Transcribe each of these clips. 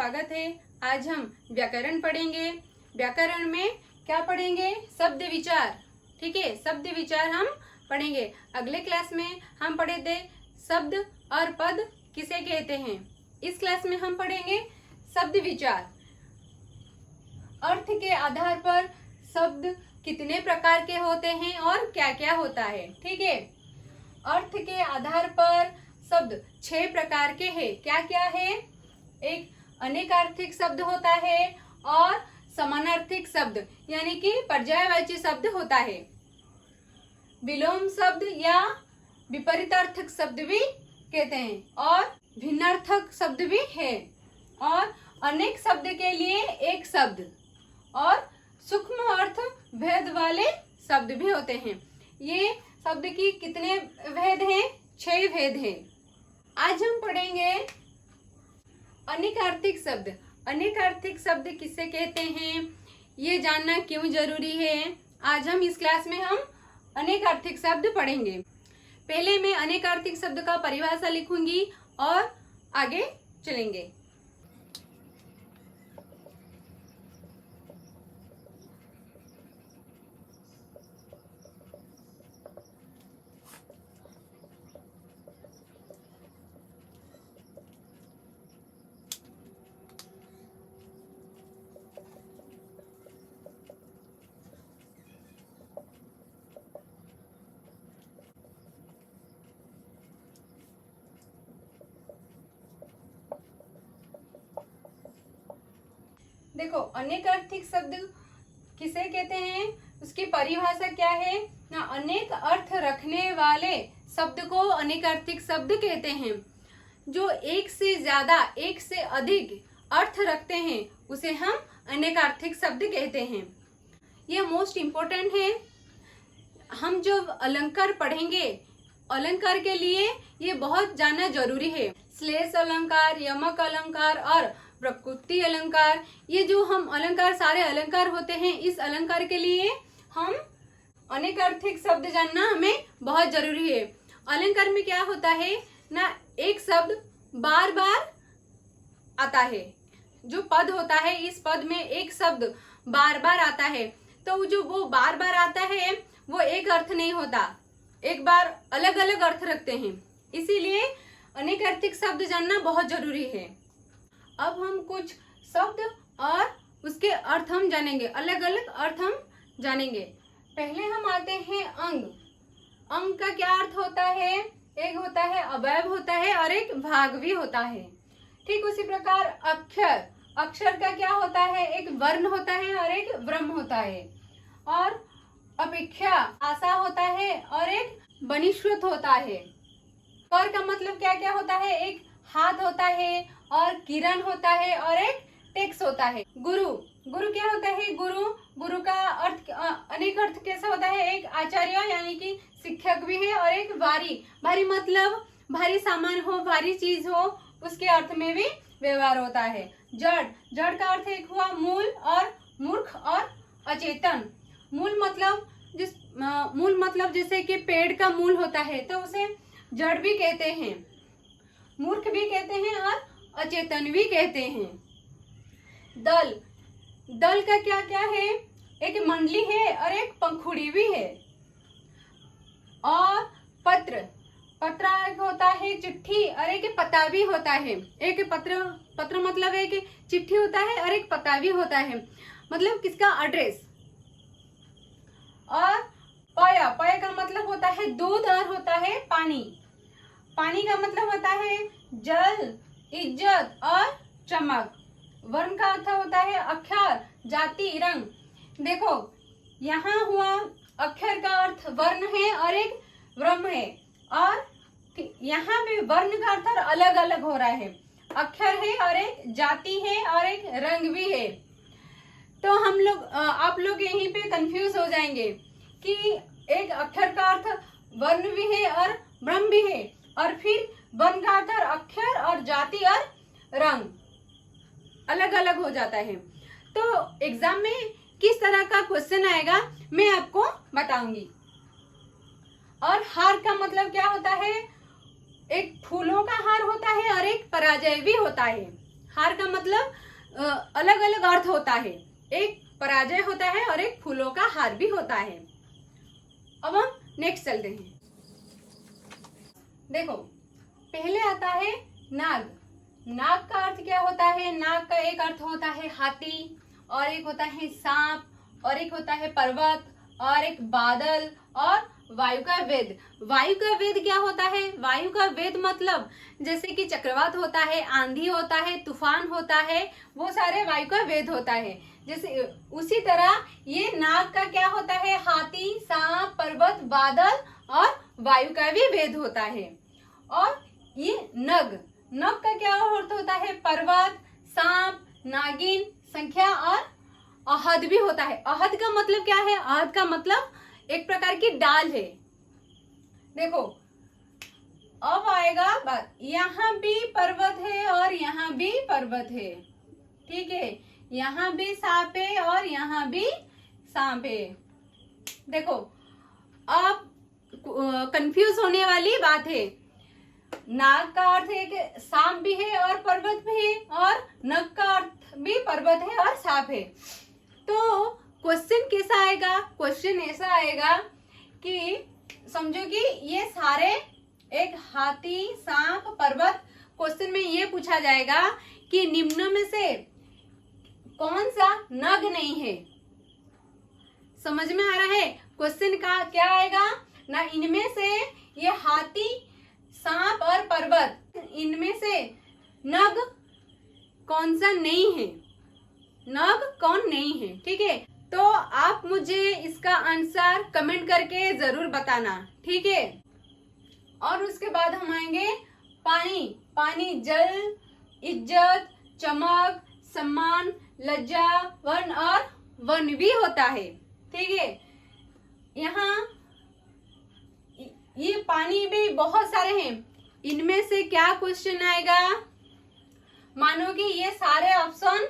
स्वागत है। आज हम व्याकरण पढ़ेंगे। व्याकरण में क्या पढ़ेंगे? शब्द विचार। ठीक है, शब्द विचार हम पढ़ेंगे। अगले क्लास में हम पढ़े थे शब्द और पद किसे कहते हैं। इस क्लास में हम पढ़ेंगे शब्द विचार। अर्थ के आधार पर शब्द कितने प्रकार के होते हैं और क्या क्या होता है। ठीक है, अर्थ के आधार पर शब्द 6 प्रकार के हैं। क्या क्या है? एक अनेकार्थिक शब्द होता है और समानार्थिक शब्द यानी कि पर्यायवाची शब्द होता है। विलोम शब्द या विपरीतार्थक शब्द भी कहते हैं और भिन्नार्थक शब्द भी है। और अनेक शब्द के लिए एक शब्द और सूक्ष्म अर्थ भेद वाले शब्द भी होते हैं। ये शब्द की कितने भेद हैं? 6 भेद हैं। आज हम पढ़ेंगे अनेकार्थिक शब्द। अनेकार्थिक शब्द किसे कहते हैं, ये जानना क्यों जरूरी है। आज हम इस क्लास में हम अनेकार्थिक शब्द पढ़ेंगे। पहले मैं अनेकार्थिक शब्द का परिभाषा लिखूंगी और आगे चलेंगे। देखो, अनेकार्थिक शब्द किसे कहते हैं, उसकी परिभाषा क्या है ना। अनेक अर्थ रखने वाले शब्द को अनेकार्थिक शब्द कहते हैं। जो एक से ज्यादा, एक से अधिक अर्थ रखते हैं उसे हम अनेकार्थिक शब्द कहते हैं। ये मोस्ट इम्पोर्टेंट है। हम जो अलंकार पढ़ेंगे, अलंकार के लिए ये बहुत जानना जरूरी है। श्लेष अलंकार, यमक अलंकार और प्रकृति अलंकार, ये जो हम अलंकार, सारे अलंकार होते हैं, इस अलंकार के लिए हम अनेकार्थिक शब्द जानना हमें बहुत जरूरी है। अलंकार में क्या होता है ना, एक शब्द बार बार आता है। जो पद होता है, इस पद में एक शब्द बार बार आता है, तो जो वो बार बार आता है वो एक अर्थ नहीं होता, एक बार अलग अलग अर्थ रखते हैं। इसीलिए अनेकार्थिक शब्द जानना बहुत जरूरी है। अब हम कुछ शब्द और उसके अर्थ हम जानेंगे, अलग अलग अर्थ हम जानेंगे। पहले हम आते हैं अंग। अंग का क्या अर्थ होता है? एक होता है अवयव होता है और एक भाग भी होता है। ठीक उसी प्रकार अक्षर, अक्षर का क्या होता है? एक वर्ण होता है और एक ब्रह्म होता है। और अपेक्षा, आशा होता है और एक बनिश्रुत होता है। कर का मतलब क्या क्या होता है? एक हाथ होता है और किरण होता है और एक टेक्स होता है। गुरु, गुरु क्या होता है? गुरु, गुरु का अर्थ अनेक अर्थ कैसा होता है? एक आचार्य यानी कि शिक्षक भी है और एक भारी, भारी मतलब भारी सामान हो, भारी चीज हो, उसके अर्थ में भी व्यवहार होता है। जड़, जड़ का अर्थ एक हुआ मूल और मूर्ख और अचेतन। मूल मतलब जैसे कि पेड़ का मूल होता है तो उसे जड़ भी कहते हैं, मूर्ख भी कहते हैं और अचेतन भी कहते हैं। दल, दल का क्या क्या है? एक मंडली है और एक पंखुड़ी भी है। और पत्र, पत्र एक होता है चिट्ठी और एक पता भी होता है। एक पत्र, पत्र मतलब एक चिट्ठी होता है और एक पता भी होता है, मतलब किसका? एड्रेस। और पय, पय का मतलब होता है दूध और होता है पानी। पानी का मतलब होता है जल, इज्जत और चमक। वर्ण का अर्थ होता है अक्षर, जाति, रंग। देखो, यहाँ हुआ अक्षर का अर्थ वर्ण है और एक ब्रह्म है, और यहाँ पे वर्ण का अर्थ अलग अलग हो रहा है। अक्षर है और एक जाति है और एक रंग भी है। तो हम लोग, आप लोग यहीं पे कंफ्यूज हो जाएंगे कि एक अक्षर का अर्थ वर्ण भी है और ब्रह्म भी है, और फिर वर्ण का अर्थ अक्षर और जाति और रंग अलग अलग हो जाता है। तो एग्जाम में किस तरह का क्वेश्चन आएगा मैं आपको बताऊंगी। और हार का मतलब क्या होता है? एक फूलों का हार होता है और एक पराजय भी होता है। हार का मतलब अलग अलग अर्थ होता है, एक पराजय होता है और एक फूलों का हार भी होता है। अब हम नेक्स्ट चलते हैं। देखो, पहले आता है नाग। नाग का अर्थ क्या होता है? नाग का एक अर्थ होता है हाथी, और एक होता है सांप, और एक होता है पर्वत, और एक बादल, और वायु का वेद। वायु का वेद क्या होता है? वायु का वेद मतलब जैसे कि चक्रवात होता है, आंधी होता है, तूफान होता है, वो सारे वायु का वेद होता है। जैसे उसी तरह ये नाग का क्या होता है? हाथी, सांप, पर्वत, बादल और वायु का भी वेद होता है। और ये नग, नग का क्या अर्थ होता है? पर्वत, सांप, नागिन, संख्या और अहद भी होता है। अहद का मतलब क्या है? अहद का मतलब एक प्रकार की डाल है। देखो, अब आएगा बात, यहाँ भी पर्वत है और यहाँ भी पर्वत है, ठीक है, यहाँ भी सांप है और यहाँ भी सांप है। देखो, अब कंफ्यूज होने वाली बात है। नाग का अर्थ है कि सांप भी है और पर्वत भी है, और नग का अर्थ भी पर्वत है और सांप है। तो क्वेश्चन कैसा आएगा? क्वेश्चन ऐसा आएगा कि समझो कि ये सारे एक हाथी, सांप, पर्वत, क्वेश्चन में ये पूछा जाएगा कि निम्न में से कौन सा नग नहीं है। समझ में आ रहा है? क्वेश्चन का क्या आएगा ना, इनमें से ये हाथी, सांप और पर्वत, इनमें से नग कौन सा नहीं है, नग कौन नहीं है, ठीक है। तो आप मुझे इसका आंसर कमेंट करके जरूर बताना, ठीक है। और उसके बाद हम आएंगे पानी। पानी जल, इज्जत, चमक, सम्मान, लज्जा, वन और वन भी होता है, ठीक है। यहाँ ये पानी भी बहुत सारे हैं, इनमें से क्या क्वेश्चन आएगा? मानो कि ये सारे ऑप्शन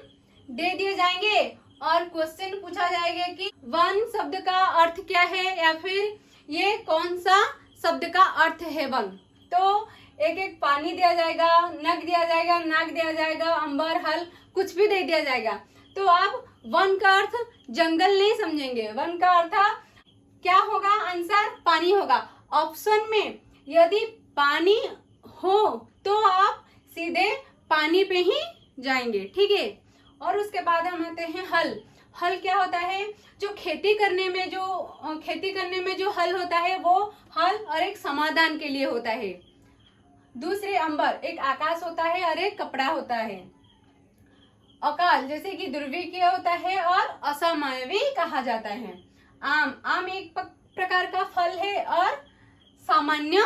दे दिए जाएंगे और क्वेश्चन पूछा जाएगा कि वन शब्द का अर्थ क्या है, या फिर ये कौन सा शब्द का अर्थ है वन। तो एक एक पानी दिया जाएगा, नग दिया जाएगा, नाग दिया जाएगा, अंबर, हल, कुछ भी दे दिया जाएगा। तो आप वन का अर्थ जंगल नहीं समझेंगे, वन का अर्थ क्या होगा? आंसर पानी होगा। ऑप्शन में यदि पानी हो तो आप सीधे पानी पे ही जाएंगे, ठीक है। और उसके बाद हम आते हैं हल। हल क्या होता है? जो खेती करने में जो हल होता है वो हल और एक समाधान के लिए होता है। दूसरे अंबर, एक आकाश होता है और एक कपड़ा होता है। अकाल जैसे कि दुर्भिक्ष होता है और असमय भी कहा जाता है। आम, आम एक प्रकार का फल है और सामान्य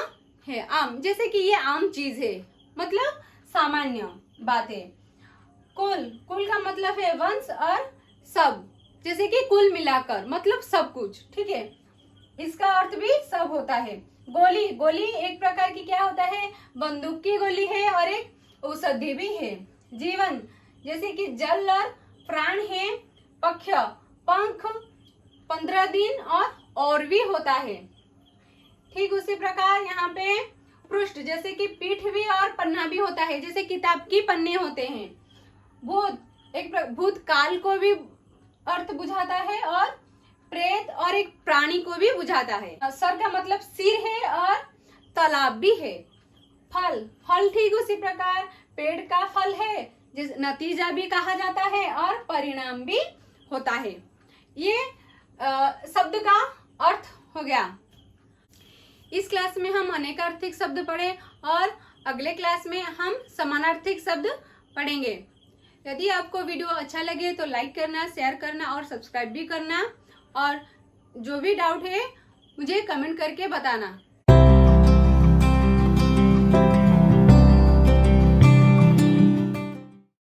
है। आम जैसे कि ये आम चीज है, मतलब सामान्य बात है। कुल, कुल का मतलब है वंश और सब, जैसे कि कुल मिलाकर मतलब सब कुछ, ठीक है। इसका अर्थ भी सब होता है। गोली, गोली एक प्रकार की क्या होता है? बंदूक की गोली है और एक औषधि भी है। जीवन जैसे कि जल और प्राण है। पक्ष, पंख, 15 दिन और भी होता है। ठीक उसी प्रकार यहाँ पे पृष्ठ जैसे कि पीठ भी और पन्ना भी होता है, जैसे किताब की पन्ने होते हैं। भूत, एक भूतकाल को भी अर्थ बुझाता है, और प्रेत और एक प्राणी को भी बुझाता है। सर का मतलब सिर है और तालाब भी है। फल, फल ठीक उसी प्रकार पेड़ का फल है, जिस नतीजा भी कहा जाता है और परिणाम भी होता है। ये शब्द का अर्थ हो गया। इस क्लास में हम अनेकार्थिक शब्द पढ़े और अगले क्लास में हम समानार्थिक शब्द पढ़ेंगे। यदि आपको वीडियो अच्छा लगे तो लाइक करना, शेयर करना और सब्सक्राइब भी करना, और जो भी डाउट है मुझे कमेंट करके बताना।